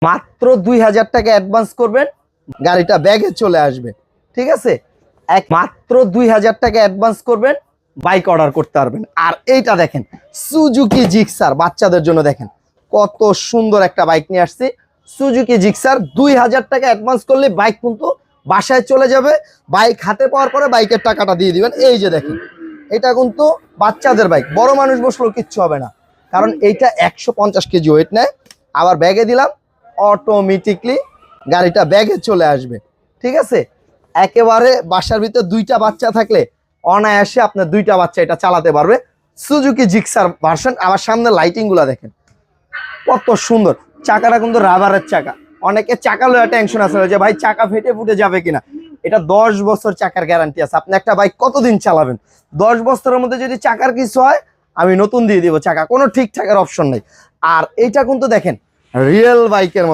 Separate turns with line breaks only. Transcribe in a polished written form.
মাত্র 2000 টাকা অ্যাডভান্স করবেন, গাড়িটা ব্যাগে চলে আসবে। ঠিক আছে, মাত্র 2000 টাকা অ্যাডভান্স করবেন, বাইক অর্ডার করতে পারবেন। আর এইটা দেখেন সুজুকি জিক্সার, বাচ্চাদের জন্য দেখেন কত সুন্দর একটা বাইক নিয়ে আসছি। সুজুকি জিক্সার 2000 টাকা অ্যাডভান্স করলে বাইক কিন্তু বাসায় চলে যাবে। বাইক হাতে পাওয়ার পরে বাইকের টাকাটা দিয়ে দিবেন। এই যে দেখেন, এটা কিন্তু বাচ্চাদের বাইক, বড় মানুষ বসলেও কিচ্ছু হবে না, কারণ এইটা 150 কেজি ওয়েট নেয়। আবার ব্যাগে দিলাম, অটোমেটিকলি গাড়িটা ব্যাগে চলে আসবে। ঠিক আছে, একেবারে বাসার ভিতরে দুইটা বাচ্চা থাকলে অনায়াসে আপনার দুইটা বাচ্চা এটা চালাতে পারবে। Suzuki Gixxer version. আবার সামনে লাইটিং গুলা দেখেন কত সুন্দর। চাকাটা কিন্তু রাবারের চাকা। অনেকে চাকা লয়ে টেনশন আছে যে ভাই চাকা ফেটে ফুটে যাবে কিনা। এটা 10 বছর চাকার গ্যারান্টি আছে। আপনি একটা বাইক কতদিন চালাবেন? 10 বছরের মধ্যে যদি চাকার কিছু হয় আমি নতুন দিয়ে দিব চাকা, কোনো ঠিকঠাকের অপশন নেই। আর এইটা কিন্তু দেখেন রিয়েল বাইকের